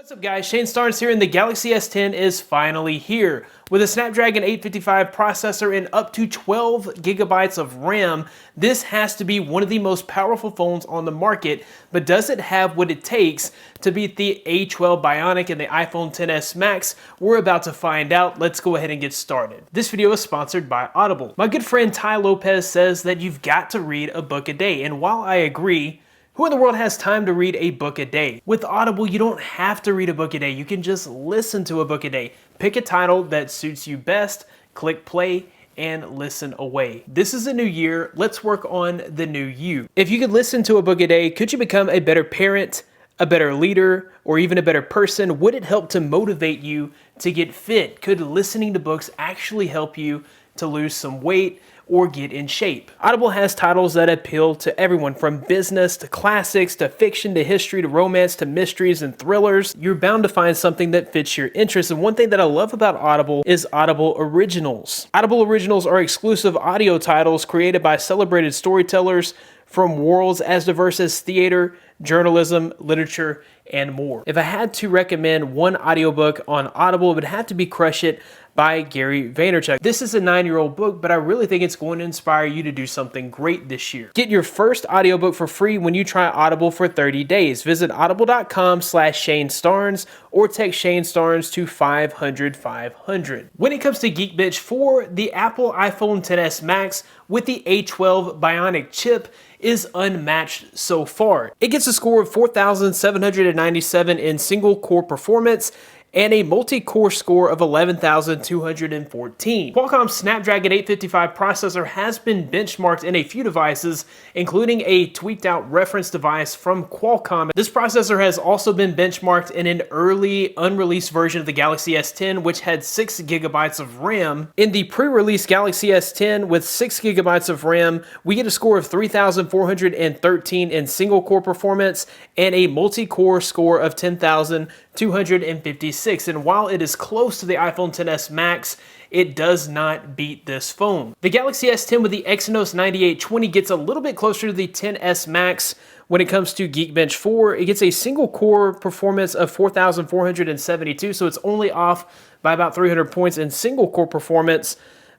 What's up guys, Shane Starnes here, and the Galaxy S10 is finally here. With a Snapdragon 855 processor and up to 12 gigabytes of RAM, this has to be one of the most powerful phones on the market, but does it have what it takes to beat the A12 Bionic and the iPhone XS Max? We're about to find out. Let's go ahead and get started. This video is sponsored by Audible. My good friend Ty Lopez says that you've got to read a book a day, and while I agree, who in the world has time to read a book a day? With Audible, you don't have to read a book a day. You can just listen to a book a day. Pick a title that suits you best, click play, and listen away. This is a new year. Let's work on the new you. If you could listen to a book a day, could you become a better parent, a better leader, or even a better person? Would it help to motivate you to get fit? Could listening to books actually help you to lose some weight or get in shape? Audible has titles that appeal to everyone, from business to classics to fiction to history to romance to mysteries and thrillers. You're bound to find something that fits your interests, and one thing that I love about Audible is Audible Originals. Audible Originals are exclusive audio titles created by celebrated storytellers from worlds as diverse as theater, journalism, literature, and more. If I had to recommend one audiobook on Audible, it would have to be Crush It by Gary Vaynerchuk. This is a 9-year-old book, but I really think it's going to inspire you to do something great this year. Get your first audiobook for free when you try Audible for 30 days. Visit audible.com/Shane Starnes or text Shane Starnes to 500-500. When it comes to Geekbench, for the Apple iPhone XS Max with the A12 Bionic chip is unmatched so far. It gets a score of 4,797 in single core performance and a multi-core score of 11,214. Qualcomm's Snapdragon 855 processor has been benchmarked in a few devices, including a tweaked out reference device from Qualcomm. This processor has also been benchmarked in an early unreleased version of the Galaxy S10, which had 6 gigabytes of RAM. In the pre-release Galaxy S10 with 6 gigabytes of RAM, we get a score of 3,413 in single core performance and a multi-core score of 10,256. And while it is close to the iPhone XS Max, it does not beat this phone. The Galaxy S10 with the Exynos 9820 gets a little bit closer to the XS Max when it comes to Geekbench 4. It gets a single core performance of 4,472, so it's only off by about 300 points in single core performance,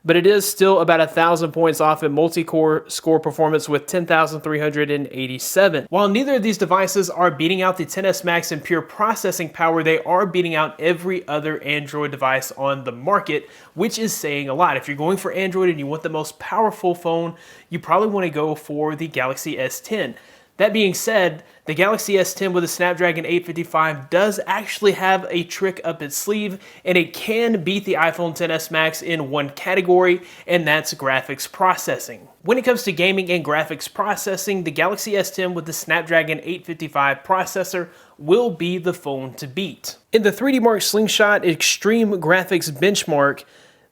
but it is still about 1,000 points off in multi-core score performance with 10,387. While neither of these devices are beating out the XS Max in pure processing power, they are beating out every other Android device on the market, which is saying a lot. If you're going for Android and you want the most powerful phone, you probably want to go for the Galaxy S10. That being said, the Galaxy S10 with a Snapdragon 855 does actually have a trick up its sleeve, and it can beat the iPhone XS Max in one category, and that's graphics processing. When it comes to gaming and graphics processing, the Galaxy S10 with the Snapdragon 855 processor will be the phone to beat. In the 3D Mark Slingshot Extreme Graphics Benchmark,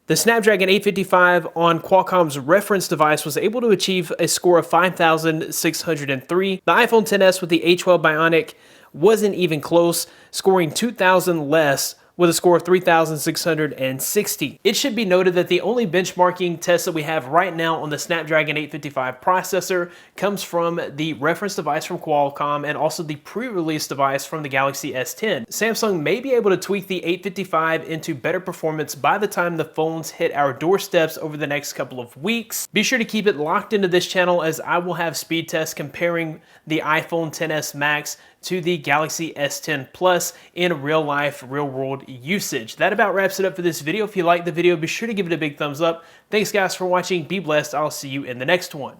the Snapdragon 855 on Qualcomm's reference device was able to achieve a score of 5,603. The iPhone XS with the A12 Bionic wasn't even close, scoring 2,000 less with a score of 3,660. It should be noted that the only benchmarking test that we have right now on the Snapdragon 855 processor comes from the reference device from Qualcomm and also the pre-release device from the Galaxy S10. Samsung may be able to tweak the 855 into better performance by the time the phones hit our doorsteps over the next couple of weeks. Be sure to keep it locked into this channel, as I will have speed tests comparing the iPhone XS Max to the Galaxy S10 Plus in real life, real world usage. That about wraps it up for this video. If you liked the video, be sure to give it a big thumbs up. Thanks guys for watching. Be blessed. I'll see you in the next one.